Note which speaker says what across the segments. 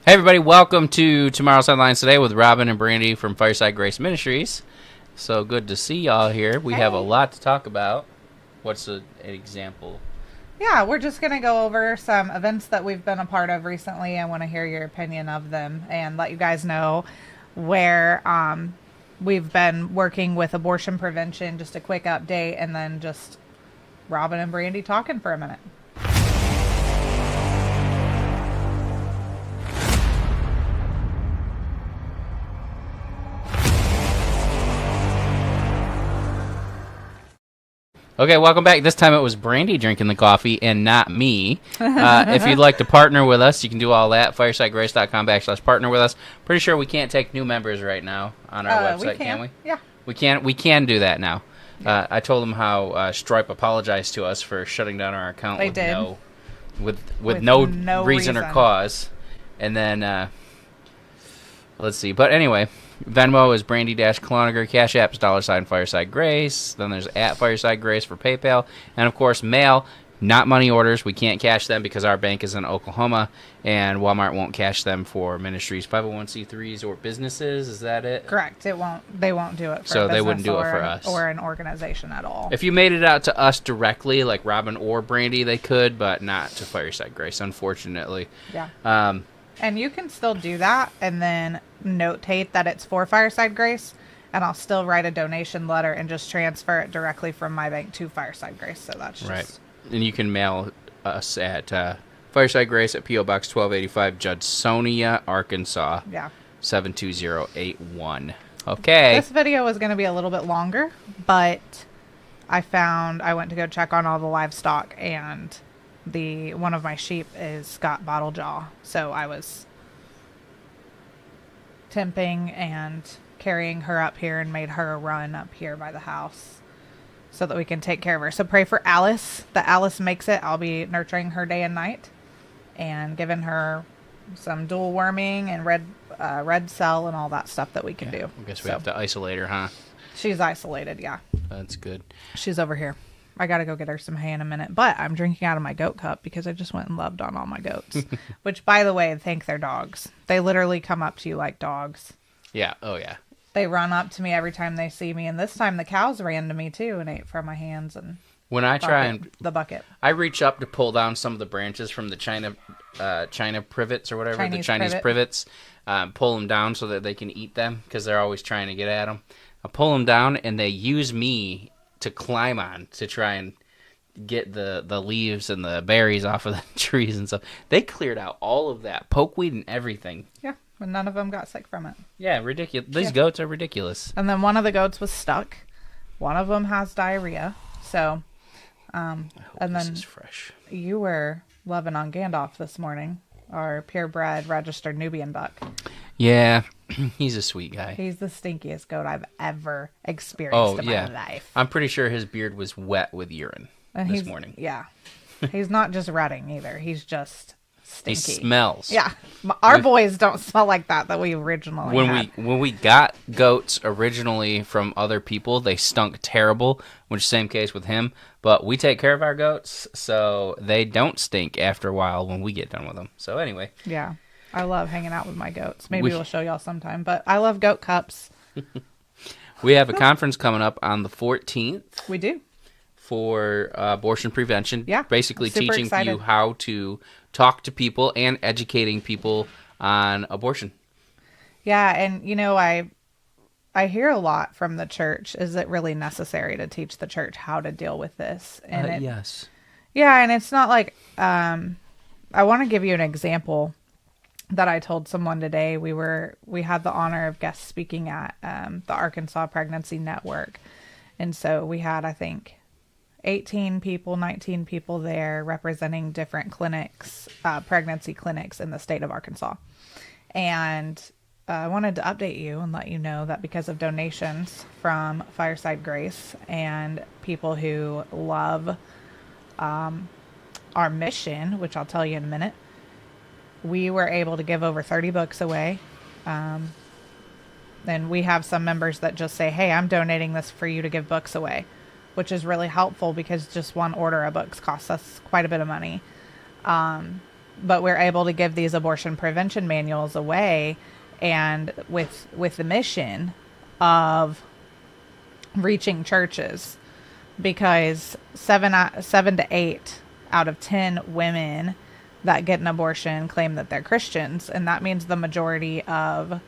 Speaker 1: Hey everybody, welcome to Tomorrow's Headlines Today with Robin and Brandy from Fireside Grace Ministries. So good to see y'all here. We have a lot to talk about. What's an example?
Speaker 2: Yeah, we're just going to go over some events that we've been a part of recently. I want to hear your opinion of them and let you guys know where we've been working with abortion prevention. Just a quick update, and then just Robin and Brandy talking for a minute.
Speaker 1: Okay, welcome back. This time it was Brandy drinking the coffee and not me. If you'd like to partner with us, you can do all that. FiresideGrace.com/partner with us. Pretty sure we can't take new members right now on our website, can we?
Speaker 2: Yeah.
Speaker 1: We can do that now. I told them how Stripe apologized to us for shutting down our account with no reason or cause. And then, let's see. But anyway, Venmo is Brandy-Cloninger. Cash App is $Fireside Grace. Then there's @Fireside Grace for PayPal. And, of course, mail, not money orders. We can't cash them because our bank is in Oklahoma, and Walmart won't cash them for ministries, 501c3s, or businesses. Is that it?
Speaker 2: Correct. They won't do it for
Speaker 1: so they wouldn't do it for us.
Speaker 2: Or an organization at all.
Speaker 1: If you made it out to us directly, like Robin or Brandy, they could, but not to Fireside Grace, unfortunately.
Speaker 2: Yeah. And you can still do that and then notate that it's for Fireside Grace, and I'll still write a donation letter and just transfer it directly from my bank to Fireside Grace. So that's just...
Speaker 1: Right. And you can mail us at Fireside Grace at P.O. Box 1285, Judsonia, Arkansas.
Speaker 2: Yeah.
Speaker 1: 72081. Okay.
Speaker 2: This video was going to be a little bit longer, but I went to go check on all the livestock, and one of my sheep is got bottle jaw, so I was temping and carrying her up here and made her run up here by the house so that we can take care of her. So pray for Alice, that Alice makes it. I'll be nurturing her day and night and giving her some dual worming and red cell and all that stuff that we can do.
Speaker 1: I guess we have to isolate her, huh?
Speaker 2: She's isolated, yeah.
Speaker 1: That's good.
Speaker 2: She's over here. I got to go get her some hay in a minute, but I'm drinking out of my goat cup because I just went and loved on all my goats, which, by the way, thank their dogs. They literally come up to you like dogs.
Speaker 1: Yeah. Oh, yeah.
Speaker 2: They run up to me every time they see me, and this time the cows ran to me, too, and ate from my hands. And
Speaker 1: when I try
Speaker 2: the bucket,
Speaker 1: I reach up to pull down some of the branches from the China privets or whatever, the Chinese privets, pull them down so that they can eat them because they're always trying to get at them. I pull them down, and they use me to climb on to try and get the leaves and the berries off of the trees and stuff. They cleared out all of that pokeweed and everything.
Speaker 2: Yeah, but none of them got sick from it.
Speaker 1: Yeah, ridiculous. These goats are ridiculous.
Speaker 2: And then one of the goats was stuck. One of them has diarrhea. So,
Speaker 1: and then this is fresh.
Speaker 2: You were loving on Gandalf this morning, our purebred registered Nubian buck.
Speaker 1: Yeah. He's a sweet guy.
Speaker 2: He's the stinkiest goat I've ever experienced in my life.
Speaker 1: I'm pretty sure his beard was wet with urine this morning.
Speaker 2: Yeah. He's not just rutting either. He's just stinky.
Speaker 1: He smells.
Speaker 2: Yeah. Our boys don't smell like that we originally had.
Speaker 1: When we got goats originally from other people, they stunk terrible, which same case with him. But we take care of our goats, so they don't stink after a while when we get done with them. So anyway.
Speaker 2: Yeah. I love hanging out with my goats. Maybe we'll show y'all sometime. But I love goat cups.
Speaker 1: We have a conference coming up on the 14th.
Speaker 2: We do.
Speaker 1: For abortion prevention.
Speaker 2: Yeah.
Speaker 1: Basically teaching you how to talk to people and educating people on abortion.
Speaker 2: Yeah. And, I hear a lot from the church. Is it really necessary to teach the church how to deal with this? And
Speaker 1: yes.
Speaker 2: Yeah. And it's not like, I want to give you an example that I told someone today. We had the honor of guest speaking at the Arkansas Pregnancy Network. And so we had, I think, 19 people there representing different clinics, pregnancy clinics in the state of Arkansas. And I wanted to update you and let you know that because of donations from Fireside Grace and people who love our mission, which I'll tell you in a minute, we were able to give over 30 books away. And we have some members that just say, hey, I'm donating this for you to give books away, which is really helpful because just one order of books costs us quite a bit of money. but we're able to give these abortion prevention manuals away, and with the mission of reaching churches, because 7 to 8 out of 10 women that get an abortion claim that they're Christians, and that means the majority of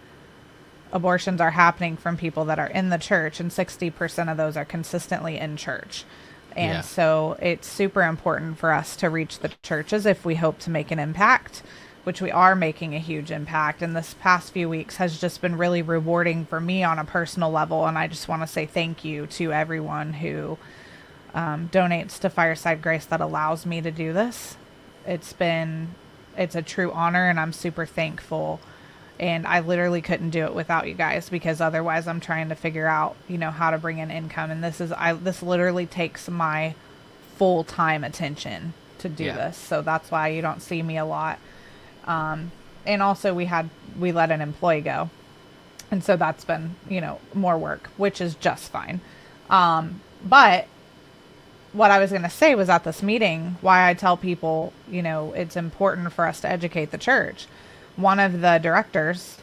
Speaker 2: abortions are happening from people that are in the church, and 60% of those are consistently in church. And so it's super important for us to reach the churches if we hope to make an impact, which we are making a huge impact. And this past few weeks has just been really rewarding for me on a personal level. And I just want to say thank you to everyone who donates to Fireside Grace that allows me to do this. It's a true honor, and I'm super thankful. And I literally couldn't do it without you guys, because otherwise I'm trying to figure out, how to bring in income. And this literally takes my full-time attention to do this. So that's why you don't see me a lot. And also we let an employee go. And so that's been, more work, which is just fine. But what I was going to say was, at this meeting, why I tell people, it's important for us to educate the church. One of the directors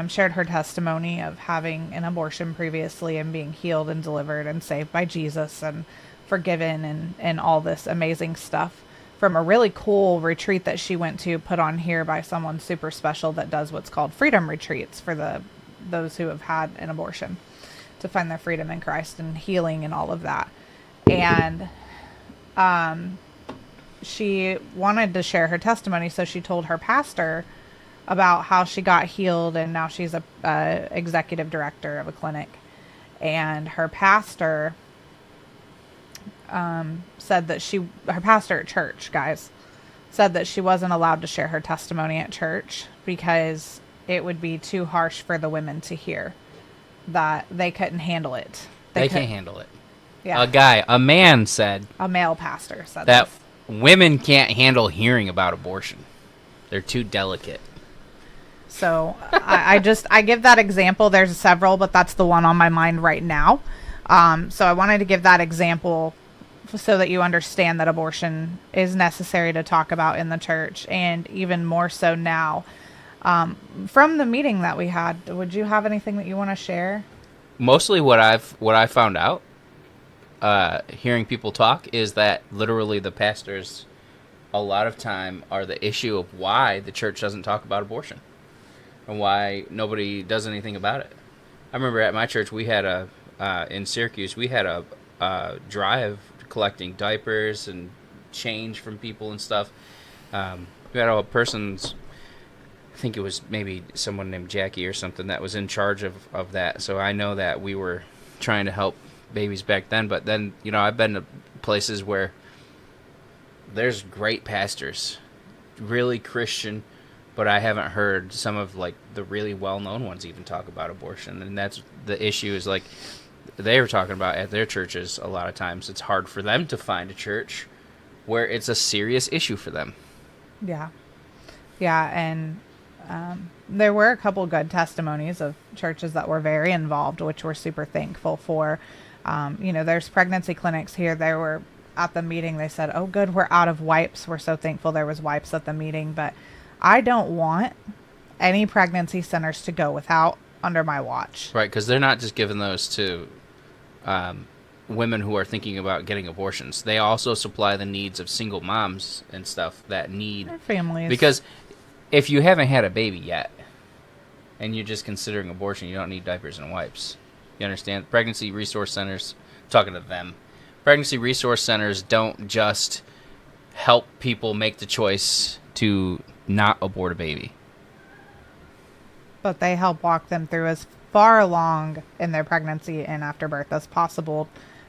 Speaker 2: shared her testimony of having an abortion previously and being healed and delivered and saved by Jesus and forgiven and all this amazing stuff from a really cool retreat that she went to, put on here by someone super special that does what's called freedom retreats for those who have had an abortion, to find their freedom in Christ and healing and all of that. And she wanted to share her testimony, so she told her pastor about how she got healed, and now she's a executive director of a clinic. And her pastor said that her pastor at church, guys, said that she wasn't allowed to share her testimony at church because it would be too harsh for the women to hear, that they couldn't handle it.
Speaker 1: They can't handle it.
Speaker 2: Yeah.
Speaker 1: A man said,
Speaker 2: a male pastor said
Speaker 1: that
Speaker 2: this.
Speaker 1: Women can't handle hearing about abortion. They're too delicate.
Speaker 2: So I give that example. There's several, but that's the one on my mind right now. So I wanted to give that example so that you understand that abortion is necessary to talk about in the church, and even more so now. From the meeting that we had, would you have anything that you want to share?
Speaker 1: Mostly what I found out, hearing people talk, is that literally the pastors a lot of time are the issue of why the church doesn't talk about abortion and why nobody does anything about it. I remember at my church we had in Syracuse, we had a drive collecting diapers and change from people and stuff. We had a person's, I think it was maybe someone named Jackie or something, that was in charge of that. So I know that we were trying to help babies back then. But then, I've been to places where there's great pastors, really Christian, but I haven't heard some of the really well-known ones even talk about abortion. And that's the issue, is they were talking about at their churches a lot of times it's hard for them to find a church where it's a serious issue for them. Yeah.
Speaker 2: Yeah, and there were a couple good testimonies of churches that were very involved, which we're super thankful for. There's pregnancy clinics here. They were at the meeting. They said, "Oh, good, we're out of wipes." We're so thankful there was wipes at the meeting. But I don't want any pregnancy centers to go without under my watch.
Speaker 1: Right, because they're not just giving those to women who are thinking about getting abortions. They also supply the needs of single moms and stuff that need
Speaker 2: their families.
Speaker 1: Because if you haven't had a baby yet and you're just considering abortion, you don't need diapers and wipes. You understand? Pregnancy resource centers, talking to them, pregnancy resource centers don't just help people make the choice to not abort a baby,
Speaker 2: but they help walk them through as far along in their pregnancy and after birth as possible.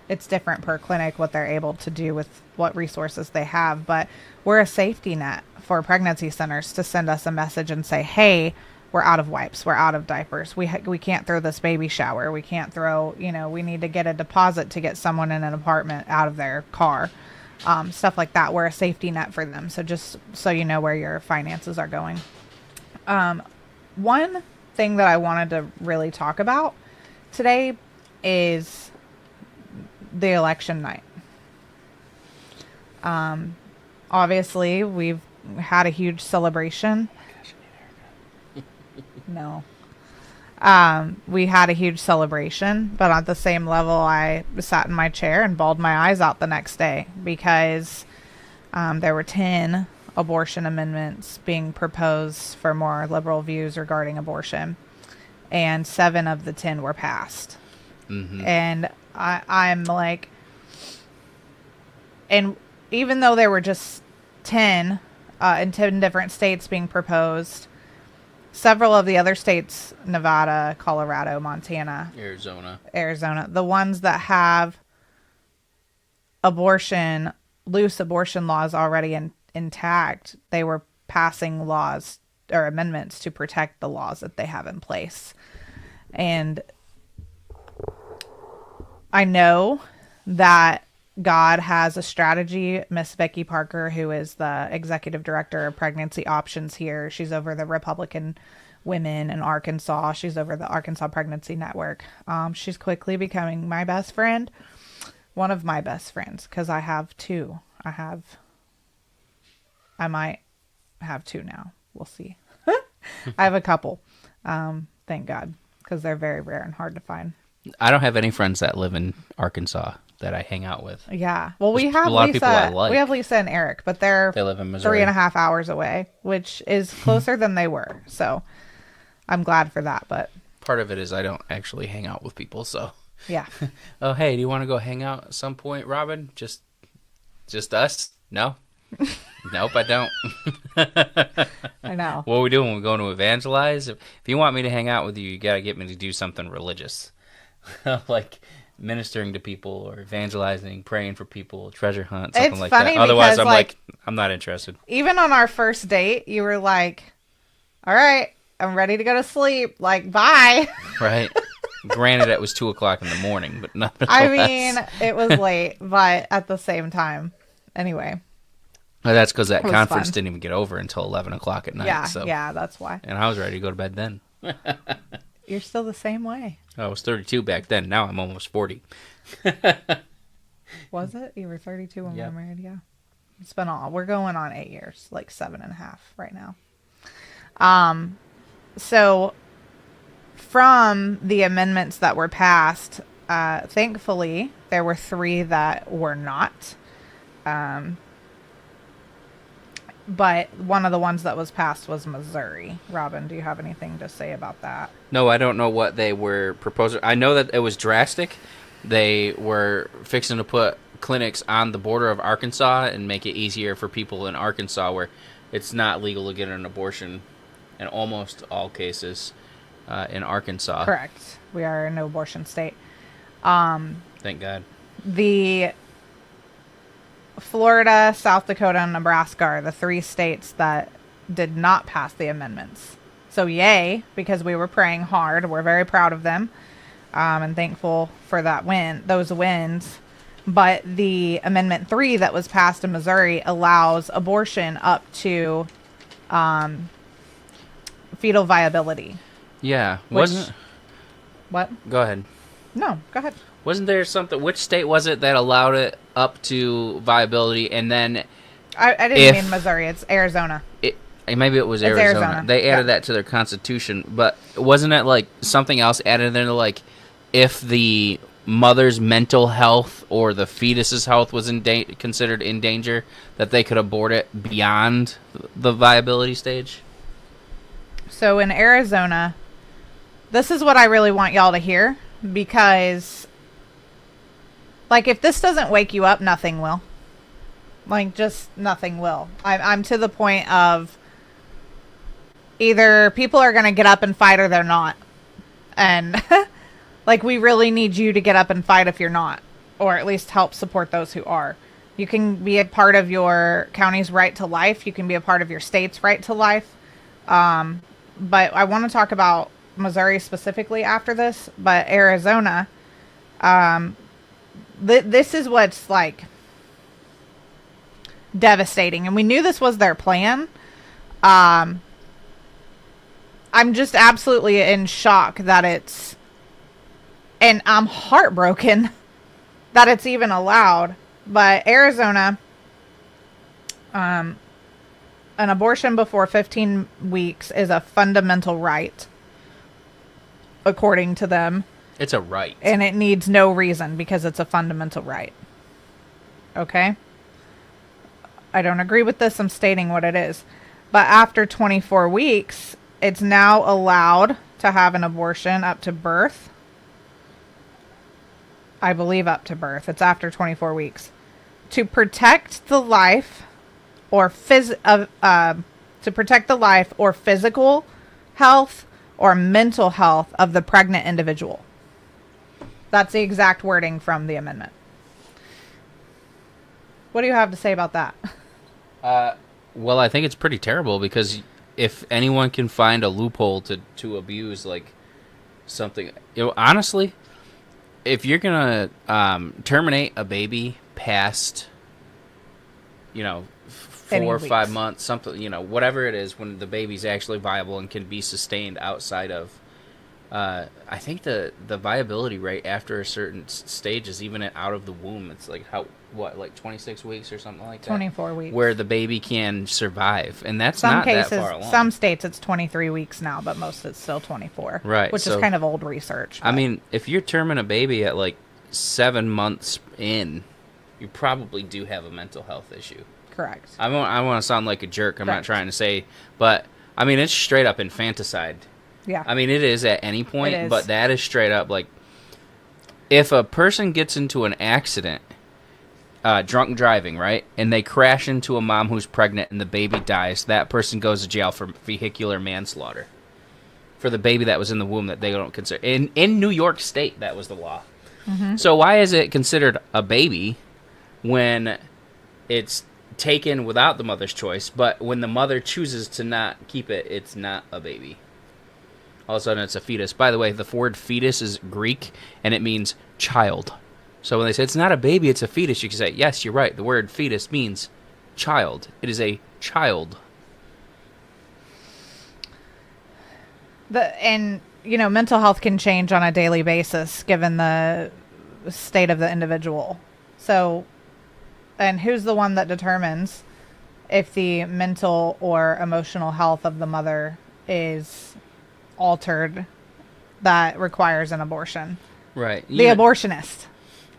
Speaker 2: It's different per clinic what they're able to do with what resources they have, but we're a safety net for pregnancy centers to send us a message and say, hey, we're out of wipes, we're out of diapers, we can't throw this baby shower, we can't throw, we need to get a deposit to get someone in an apartment out of their car, stuff like that. We're a safety net for them. So just so you know where your finances are going. One thing that I wanted to really talk about today is the election night. Obviously, we've had a huge celebration. No. We had a huge celebration, but at the same level, I sat in my chair and bawled my eyes out the next day because there were 10 abortion amendments being proposed for more liberal views regarding abortion, and 7 of the 10 were passed. Mm-hmm. And I'm like, and even though there were just 10 in 10 different states being proposed, several of the other states, Nevada, Colorado, Montana, Arizona, the ones that have loose abortion laws already intact, they were passing laws or amendments to protect the laws that they have in place. And I know that God has a strategy. Miss Becky Parker, who is the executive director of pregnancy options here, she's over the Republican women in Arkansas. She's over the Arkansas Pregnancy Network. She's quickly becoming my best friend, one of my best friends, because I have 2. I might have 2 now. We'll see. I have a couple. Thank God, because they're very rare and hard to find.
Speaker 1: I don't have any friends that live in Arkansas that I hang out with.
Speaker 2: Yeah. Well, we have a lot of people I like. We have Lisa and Eric, but they
Speaker 1: live in Missouri.
Speaker 2: 3.5 hours away, which is closer than they were. So I'm glad for that. But
Speaker 1: part of it is I don't actually hang out with people. So
Speaker 2: yeah.
Speaker 1: Oh, hey, do you want to go hang out at some point, Robin? Just us? No. Nope, I don't.
Speaker 2: I know.
Speaker 1: What are we doing? We're going to evangelize? If you want me to hang out with you, you got to get me to do something religious. Like ministering to people or evangelizing, praying for people, treasure hunt, something
Speaker 2: it's
Speaker 1: like
Speaker 2: funny
Speaker 1: that. Otherwise,
Speaker 2: because,
Speaker 1: I'm like, I'm not interested.
Speaker 2: Even on our first date, you were like, all right, I'm ready to go to sleep. Like, bye.
Speaker 1: Right. Granted, it was 2:00 in the morning, but nonetheless.
Speaker 2: I mean, it was late, but at the same time. Anyway.
Speaker 1: Well, that's because that conference didn't even get over until 11 o'clock at night.
Speaker 2: Yeah, that's why.
Speaker 1: And I was ready to go to bed then.
Speaker 2: You're still the same way.
Speaker 1: I was 32 back then. Now I'm almost 40.
Speaker 2: Was it? You were 32 when we were married? Yeah. It's been we're going on 8 years, like 7.5 right now. So from the amendments that were passed, thankfully there were 3 that were not. But one of the ones that was passed was Missouri. Robin, do you have anything to say about that?
Speaker 1: No, I don't know what they were proposing. I know that it was drastic. They were fixing to put clinics on the border of Arkansas and make it easier for people in Arkansas where it's not legal to get an abortion in almost all cases in Arkansas.
Speaker 2: Correct. We are a no abortion state.
Speaker 1: Thank God.
Speaker 2: The Florida, South Dakota, and Nebraska are the 3 states that did not pass the amendments. So yay, because we were praying hard. We're very proud of them and thankful for those wins. But the Amendment 3 that was passed in Missouri allows abortion up to fetal viability.
Speaker 1: Yeah.
Speaker 2: What?
Speaker 1: Go ahead.
Speaker 2: No, go ahead.
Speaker 1: Wasn't there something? Which state was it that allowed it up to viability? And then
Speaker 2: I didn't mean Missouri. It's Arizona.
Speaker 1: Maybe it was Arizona. They added that to their constitution, but wasn't it like something else added in there? Like if the mother's mental health or the fetus's health was considered in danger, that they could abort it beyond the viability stage.
Speaker 2: So in Arizona, this is what I really want y'all to hear, because like, if this doesn't wake you up, nothing will. Like, just nothing will. I'm to the point of either people are going to get up and fight or they're not. And, like, we really need you to get up and fight if you're not. Or at least help support those who are. You can be a part of your county's right to life. You can be a part of your state's right to life. But I want to talk about Missouri specifically after this. But Arizona... this is what's like devastating, and we knew this was their plan. I'm just absolutely in shock that and I'm heartbroken that it's even allowed. But Arizona an abortion before 15 weeks is a fundamental right, according to them.
Speaker 1: It's a right.
Speaker 2: And it needs no reason because it's a fundamental right. Okay? I don't agree with this. I'm stating what it is. But after 24 weeks, it's now allowed to have an abortion up to birth. I believe up to birth. It's after 24 weeks. To protect the life or physical health or mental health of the pregnant individual. That's the exact wording from the amendment. What do you have to say about that?
Speaker 1: Well, I think it's pretty terrible because if anyone can find a loophole to abuse like something, honestly, if you're gonna terminate a baby past, 4 or 5 months, something, whatever it is, when the baby's actually viable and can be sustained outside of, I think the viability rate after a certain stage is even out of the womb. It's like 26 weeks or something like that?
Speaker 2: 24 weeks.
Speaker 1: Where the baby can survive. And that's not that far along.
Speaker 2: Some states it's 23 weeks now, but most it's still 24.
Speaker 1: Right.
Speaker 2: Which is kind of old research.
Speaker 1: But. I mean, if you're terming a baby at 7 months in, you probably do have a mental health issue.
Speaker 2: Correct.
Speaker 1: I want to sound like a jerk. I'm not trying to say, but I mean, it's straight up infanticide.
Speaker 2: Yeah.
Speaker 1: I mean, it is at any point, but that is straight up if a person gets into an accident, drunk driving, right, and they crash into a mom who's pregnant and the baby dies, that person goes to jail for vehicular manslaughter for the baby that was in the womb that they don't consider. In New York State, that was the law. Mm-hmm. So why is it considered a baby when it's taken without the mother's choice, but when the mother chooses to not keep it, it's not a baby? All of a sudden, it's a fetus. By the way, the word fetus is Greek, and it means child. So when they say it's not a baby, it's a fetus, you can say, yes, you're right. The word fetus means child. It is a child.
Speaker 2: Mental health can change on a daily basis given the state of the individual. So, and who's the one that determines if the mental or emotional health of the mother is altered that requires an abortion?
Speaker 1: Right.
Speaker 2: The abortionist.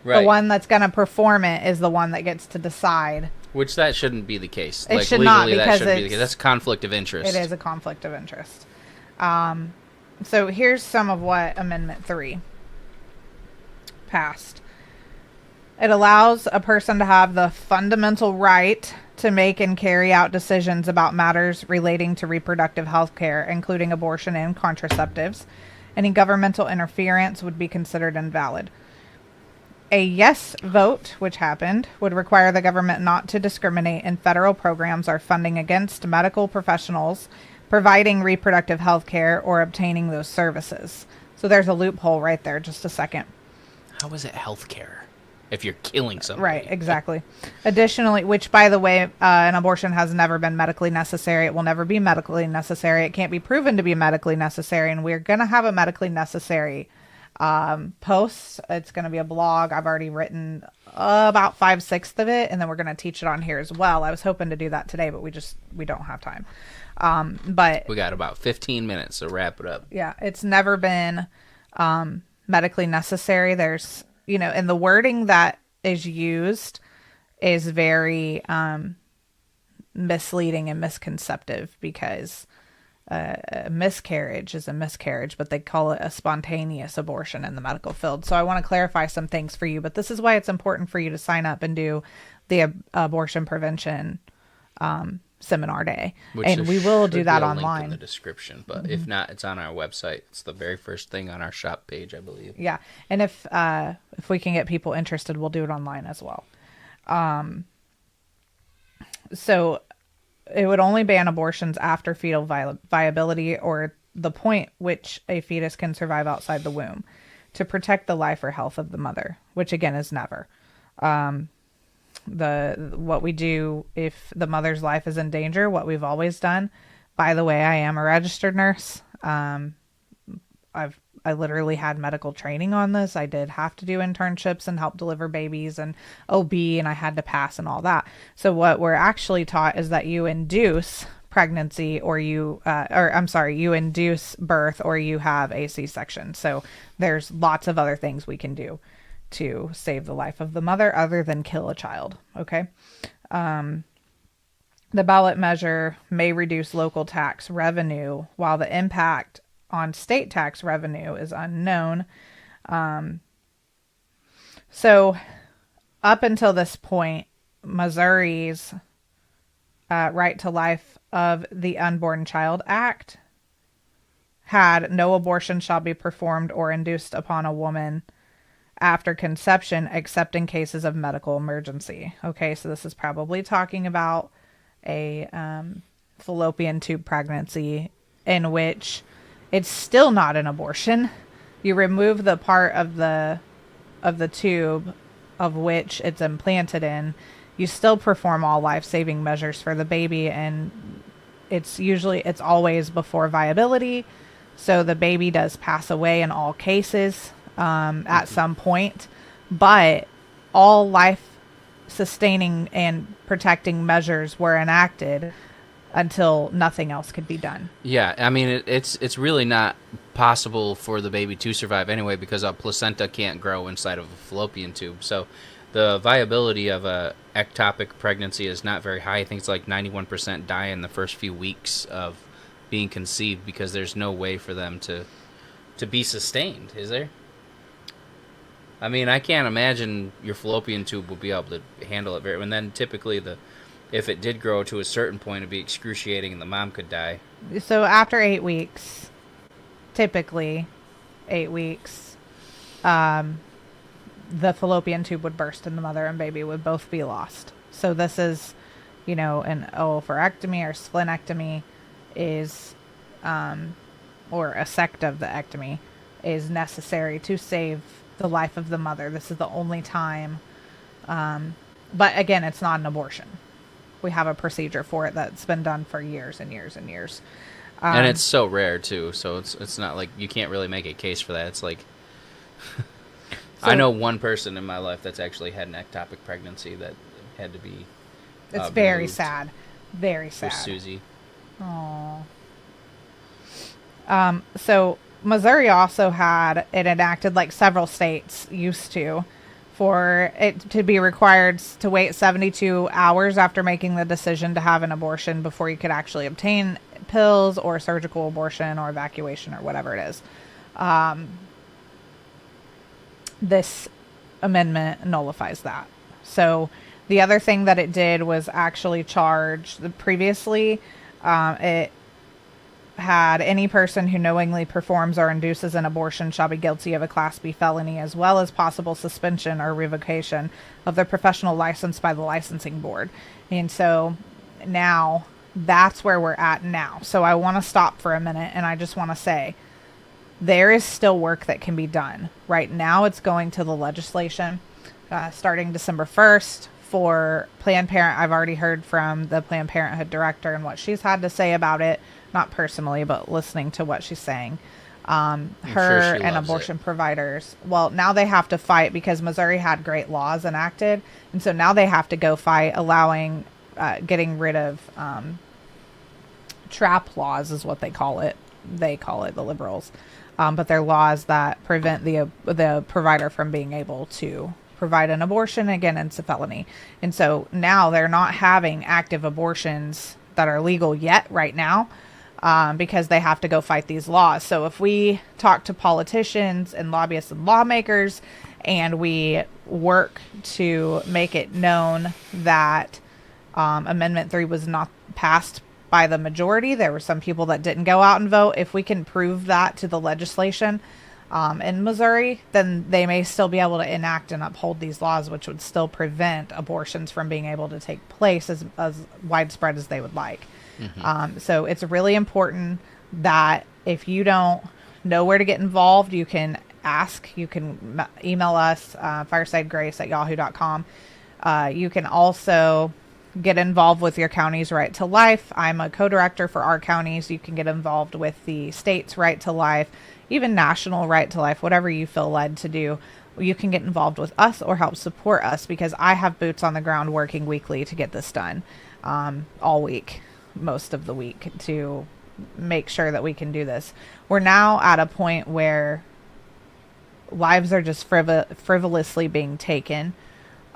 Speaker 1: Right.
Speaker 2: The one that's going to perform it is the one that gets to decide.
Speaker 1: Which that shouldn't be the case.
Speaker 2: It should not,
Speaker 1: legally,
Speaker 2: because
Speaker 1: that shouldn't be the case. That's a conflict of interest.
Speaker 2: It is a conflict of interest. So here's some of what Amendment 3 passed. It allows a person to have the fundamental right to make and carry out decisions about matters relating to reproductive health care, including abortion and contraceptives. Any governmental interference would be considered invalid. A yes vote, which happened, would require the government not to discriminate in federal programs or funding against medical professionals providing reproductive health care or obtaining those services. So there's a loophole right there. Just a second.
Speaker 1: How is it health care if you're killing somebody?
Speaker 2: Right, exactly. Additionally, which, by the way, an abortion has never been medically necessary. It will never be medically necessary. It can't be proven to be medically necessary, and we're going to have a medically necessary post. It's going to be a blog. I've already written about 5/6 of it, and then we're going to teach it on here as well. I was hoping to do that today, but we don't have time. But
Speaker 1: we got about 15 minutes, so wrap it up.
Speaker 2: Yeah, it's never been medically necessary. There's, and the wording that is used is very misleading and misconceptive, because a miscarriage is a miscarriage, but they call it a spontaneous abortion in the medical field. So I want to clarify some things for you, but this is why it's important for you to sign up and do the abortion prevention seminar day. And we will do that online.
Speaker 1: Link in the description, but if not, it's on our website. It's the very first thing on our shop page, I believe.
Speaker 2: Yeah. And if we can get people interested, we'll do it online as well. So it would only ban abortions after fetal viability, or the point which a fetus can survive outside the womb, to protect the life or health of the mother, which again is never. What we do if the mother's life is in danger, what we've always done. By the way, I am a registered nurse. I've I literally had medical training on this. I did have to do internships and help deliver babies and OB, and I had to pass and all that. So what we're actually taught is that you induce pregnancy you induce birth or you have a C-section. So there's lots of other things we can do to save the life of the mother other than kill a child. Okay. The ballot measure may reduce local tax revenue while the impact on state tax revenue is unknown. So up until this point, Missouri's Right to Life of the Unborn Child Act had no abortion shall be performed or induced upon a woman after conception except in cases of medical emergency. Okay, so this is probably talking about a fallopian tube pregnancy in which it's still not an abortion. You remove the part of the tube of which it's implanted in. You still perform all life-saving measures for the baby, and it's always before viability. So the baby does pass away in all cases at some point, but all life-sustaining and protecting measures were enacted until nothing else could be done.
Speaker 1: Yeah, I mean, it's really not possible for the baby to survive anyway because a placenta can't grow inside of a fallopian tube. So the viability of a ectopic pregnancy is not very high. I think it's like 91% die in the first few weeks of being conceived because there's no way for them to be sustained, is there? I mean, I can't imagine your fallopian tube will be able to handle it and then typically if it did grow to a certain point, it'd be excruciating and the mom could die.
Speaker 2: So after 8 weeks, typically 8 weeks, the fallopian tube would burst and the mother and baby would both be lost. So this is, an oophorectomy or splenectomy is, or a sect of the ectomy is necessary to save the life of the mother. This is the only time. But again, it's not an abortion. We have a procedure for it that's been done for years and years and years.
Speaker 1: And it's so rare too. So it's not like you can't really make a case for that. It's like, I know one person in my life that's actually had an ectopic pregnancy that had to be
Speaker 2: It's very sad. Very sad.
Speaker 1: Susie.
Speaker 2: Aww. So Missouri also had it enacted, like several states used to, for it to be required to wait 72 hours after making the decision to have an abortion before you could actually obtain pills or surgical abortion or evacuation or whatever it is. This amendment nullifies that. So the other thing that it did was actually charge previously, it had any person who knowingly performs or induces an abortion shall be guilty of a Class B felony, as well as possible suspension or revocation of their professional license by the licensing board. And so now that's where we're at now. So I want to stop for a minute and I just want to say there is still work that can be done. Right now it's going to the legislation starting December 1st for Planned Parenthood. I've already heard from the Planned Parenthood director and what she's had to say about it. Not personally, but listening to what she's saying. Her and abortion providers. Well, now they have to fight because Missouri had great laws enacted. And so now they have to go fight allowing, getting rid of trap laws is what they call it. They call it, the liberals. But they're laws that prevent the provider from being able to provide an abortion. Again, it's a felony. And so now they're not having active abortions that are legal yet right now. Because they have to go fight these laws. So if we talk to politicians and lobbyists and lawmakers and we work to make it known that Amendment 3 was not passed by the majority, there were some people that didn't go out and vote. If we can prove that to the legislation in Missouri, then they may still be able to enact and uphold these laws, which would still prevent abortions from being able to take place as widespread as they would like. Mm-hmm. So it's really important that if you don't know where to get involved, you can ask. You can email us, firesidegrace@yahoo.com. You can also get involved with your county's Right to Life. I'm a co-director for our counties. You can get involved with the state's Right to Life, even national Right to Life, whatever you feel led to do. You can get involved with us or help support us, because I have boots on the ground working weekly to get this done, all week, most of the week, to make sure that we can do this. We're now at a point where lives are just frivolously being taken.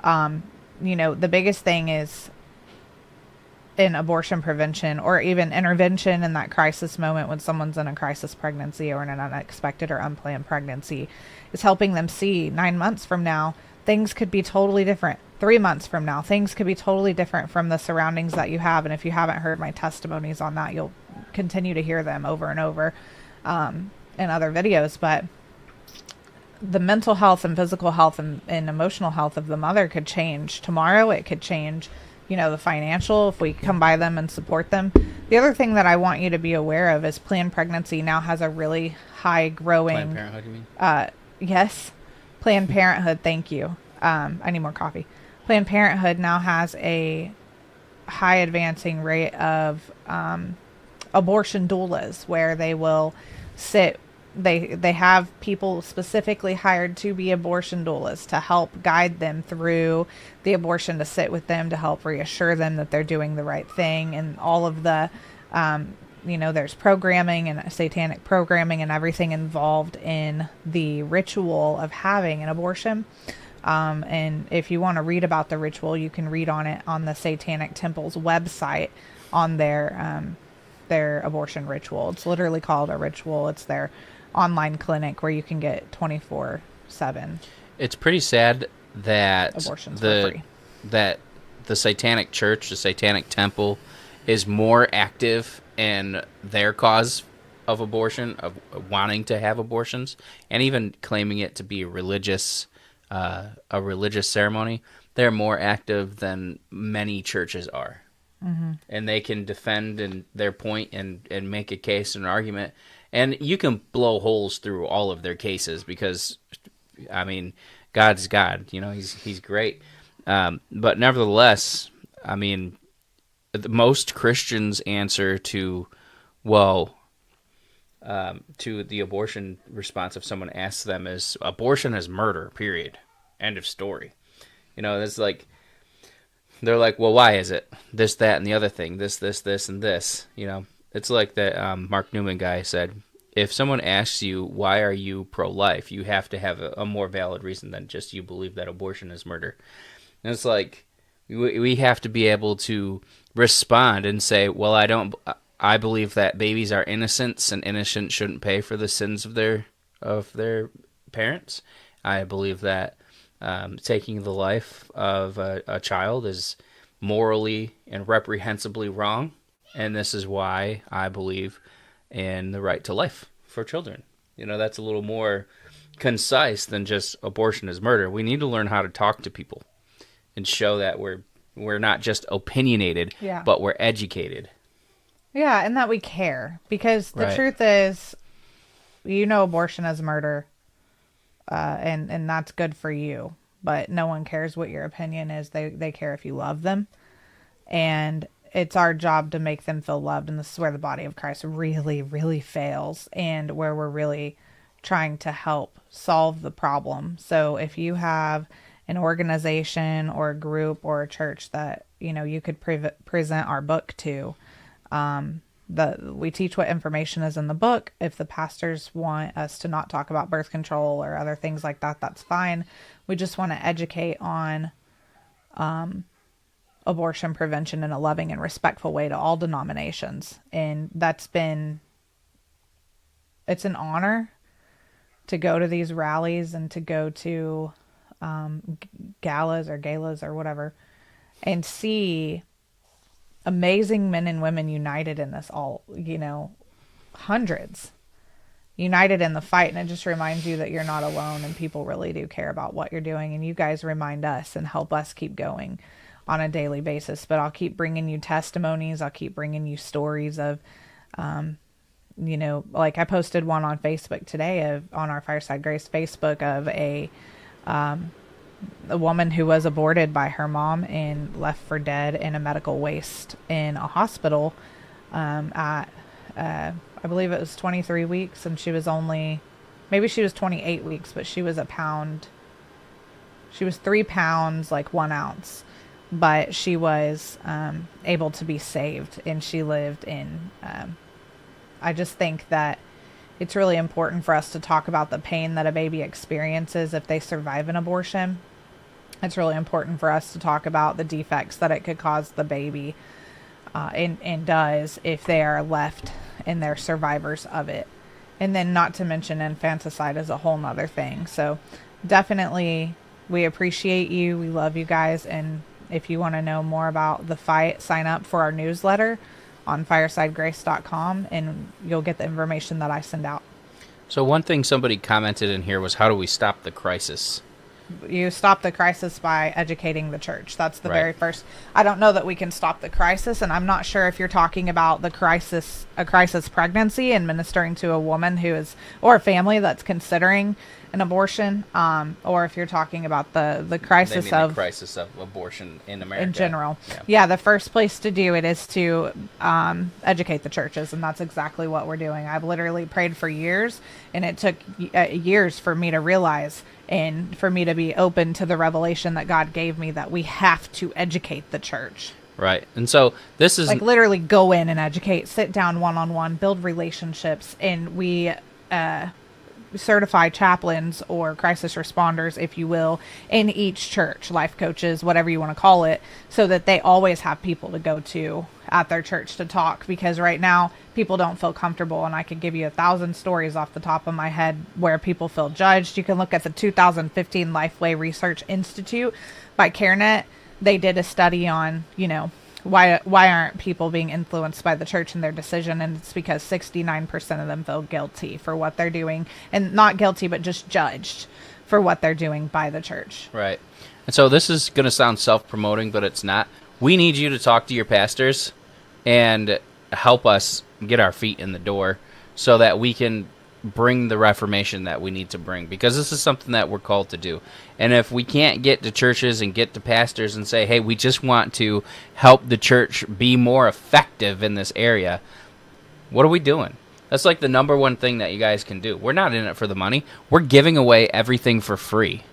Speaker 2: The biggest thing is in abortion prevention, or even intervention in that crisis moment when someone's in a crisis pregnancy or in an unexpected or unplanned pregnancy, is helping them see 9 months from now, things could be totally different. 3 months from now, things could be totally different from the surroundings that you have. And if you haven't heard my testimonies on that, you'll continue to hear them over and over in other videos. But the mental health and physical health and emotional health of the mother could change tomorrow. It could change, the financial, if we come by them and support them. The other thing that I want you to be aware of is Planned Pregnancy now has a really high growing...
Speaker 1: Planned Parenthood, you mean?
Speaker 2: Yes. Planned Parenthood, thank you. I need more coffee. Planned Parenthood now has a high advancing rate of abortion doulas, where they will sit... They have people specifically hired to be abortion doulas to help guide them through the abortion, to sit with them, to help reassure them that they're doing the right thing. And all of the, there's programming and satanic programming and everything involved in the ritual of having an abortion. And if you want to read about the ritual, you can read on it on the Satanic Temple's website on their abortion ritual. It's literally called a ritual. It's their online clinic where you can get 24/7.
Speaker 1: It's pretty sad that
Speaker 2: abortions for free.
Speaker 1: That the Satanic Church, the Satanic Temple, is more active in their cause of abortion, of wanting to have abortions, and even claiming it to be a religious ceremony. They're more active than many churches are. Mm-hmm. And they can defend their point and make a case and an argument. And you can blow holes through all of their cases because, God's God. He's great. But nevertheless, most Christians' answer to the abortion response, if someone asks them, is abortion is murder, period. End of story. It's like, they're like, well, why is it this, that, and the other thing, this, and this, It's like that Mark Newman guy said, if someone asks you, why are you pro-life, you have to have a more valid reason than just you believe that abortion is murder. And it's like, we have to be able to respond and say, well, I believe that babies are innocents and innocent shouldn't pay for the sins of their parents. I believe that taking the life of a child is morally and reprehensibly wrong. And this is why I believe in the right to life for children. That's a little more concise than just abortion is murder. We need to learn how to talk to people and show that we're not just opinionated, but we're educated.
Speaker 2: Yeah, and that we care. Because the truth is, abortion is murder, and that's good for you. But no one cares what your opinion is. They care if you love them. And it's our job to make them feel loved. And this is where the body of Christ really, really fails, and where we're really trying to help solve the problem. So if you have an organization or a group or a church that, you could present our book to, we teach what information is in the book. If the pastors want us to not talk about birth control or other things like that, that's fine. We just want to educate on abortion prevention in a loving and respectful way to all denominations. And it's an honor to go to these rallies and to go to galas or whatever, and see amazing men and women united in this, hundreds united in the fight. And it just reminds you that you're not alone, and people really do care about what you're doing. And you guys remind us and help us keep going on a daily basis. But I'll keep bringing you testimonies. I'll keep bringing you stories of, like I posted one on Facebook today on our Fireside Grace Facebook of a a woman who was aborted by her mom and left for dead in a medical waste in a hospital at, I believe it was 23 weeks, and she was maybe she was 28 weeks, but she was she was 3 pounds, like 1 ounce, but she was able to be saved, and she lived in, I just think that it's really important for us to talk about the pain that a baby experiences if they survive an abortion. It's really important for us to talk about the defects that it could cause the baby, and does if they are left and they're survivors of it. And then not to mention infanticide is a whole nother thing. So definitely we appreciate you. We love you guys. And if you want to know more about the fight, sign up for our newsletter on firesidegrace.com, and you'll get the information that I send out.
Speaker 1: So one thing somebody commented in here was, how do we stop the crisis?
Speaker 2: You stop the crisis by educating the church. That's the very first. I don't know that we can stop the crisis, and I'm not sure if you're talking about a crisis pregnancy and ministering to a woman or a family that's considering an abortion, or if you're talking about the crisis
Speaker 1: the crisis of abortion in America
Speaker 2: in general. Yeah, the first place to do it is to educate the churches, and that's exactly what we're doing. I've literally prayed for years, and it took years for me to realize and for me to be open to the revelation that God gave me that we have to educate the church.
Speaker 1: Right. And so this is
Speaker 2: like literally go in and educate, sit down one-on-one, build relationships, and we certify chaplains or crisis responders, if you will, in each church, life coaches, whatever you want to call it, so that they always have people to go to at their church to talk, because right now people don't feel comfortable, and I could give you 1,000 stories off the top of my head where people feel judged. You can look at the 2015 Lifeway Research Institute by CareNet. They did a study on, why aren't people being influenced by the church in their decision, and it's because 69% of them feel guilty for what they're doing, and not guilty, but just judged for what they're doing by the church.
Speaker 1: Right. And so this is going to sound self-promoting, but it's not. We need you to talk to your pastors and help us get our feet in the door so that we can bring the reformation that we need to bring, because this is something that we're called to do. And if we can't get to churches and get to pastors and say, hey, we just want to help the church be more effective in this area, what are we doing? That's like the number one thing that you guys can do. We're not in it for the money. We're giving away everything for free.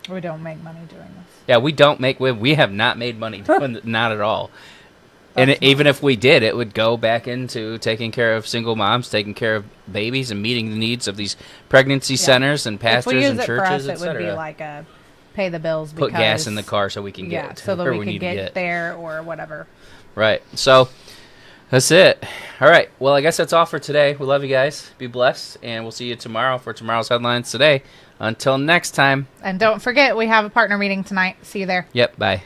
Speaker 2: We don't make money doing this.
Speaker 1: Yeah, we have not made money doing this, not at all. And even if we did, it would go back into taking care of single moms, taking care of babies, and meeting the needs of these pregnancy centers and pastors and churches,
Speaker 2: etc. It would be like a pay the bills.
Speaker 1: Put gas in the car so we can get
Speaker 2: so that we can get there or whatever.
Speaker 1: Right. So that's it. All right. Well, I guess that's all for today. We love you guys. Be blessed, and we'll see you tomorrow for tomorrow's headlines today. Until next time.
Speaker 2: And don't forget, we have a partner meeting tonight. See you there.
Speaker 1: Yep. Bye.